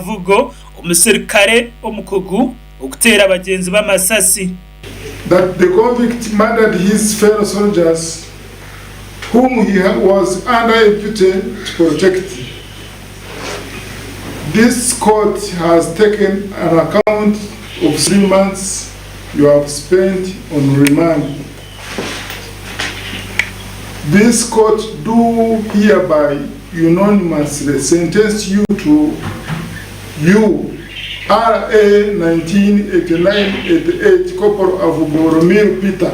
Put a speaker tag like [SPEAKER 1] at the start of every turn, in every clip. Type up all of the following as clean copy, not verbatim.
[SPEAKER 1] Avugo umusirikare omukugu ukutera abagenzi b'amasasi.
[SPEAKER 2] That the convict murdered his fellow soldiers whom he was under a duty to protect. This court has taken an account of 3 months you have spent on remand. This court do hereby unanimously sentence you to RA 1989-88 Corporal Ahabw'okutera Peter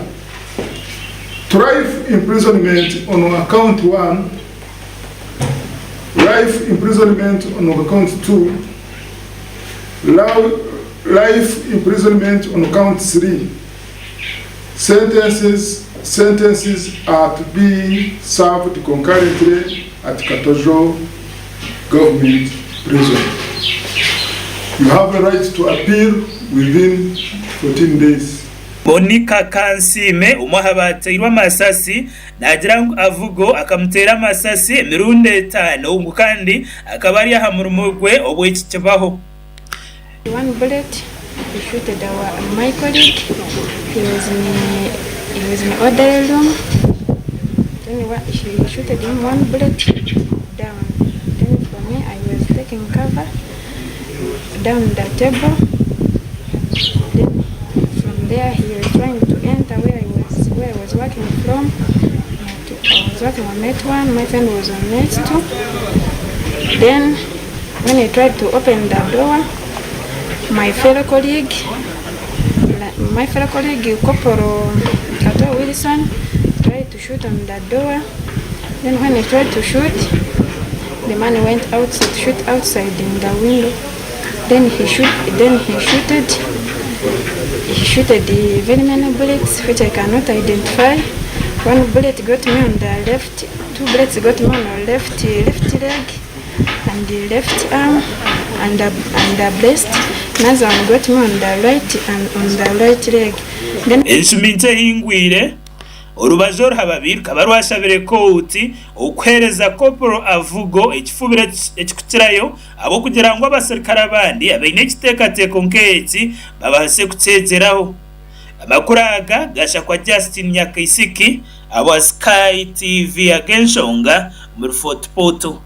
[SPEAKER 2] to life imprisonment on account 1, life imprisonment on account 2, life imprisonment on account 3. Sentences are to be served concurrently at Katojo government prison. You have a right to appeal within 14 days.
[SPEAKER 1] Monika Kansime umuhabatirwa amasasi nagira ngo Avugo akamutera amasasi emirundi 5 ngo kandi akaba ari yahamurumugwe obw'iki kibaho.
[SPEAKER 3] One bullet he shooted my colleague. He was in the order room. Then she shooted him 1 bullet down. Then for me, I was taking cover down the table. Then from there, he was trying to enter where I was working from. I was working on net 1. My friend was on net 2. Then when he tried to open the door, my fellow colleague, Corporal Wilson, tried to shoot on the door. Then when he tried to shoot, the man went out to shoot outside in the window. Then he shooted the very many bullets which I cannot identify. 1 bullet got me on the left, 2 bullets got me on the left leg and the left arm and the breast. Another one got me on the right and on the right leg. Then
[SPEAKER 1] Ensuminte hingwire urubajoro hababiri kabarwashabire kouti ukwereza Corporal Avugo ekifubira ekikutirayo abo kugira ngo abasirikare abandi abaine kitekateko nk'eki babase kutsezeraho. Amakuraga gasha kwa Justin Nyakaisiki abo Sky TV akenshonga muri Fortportal.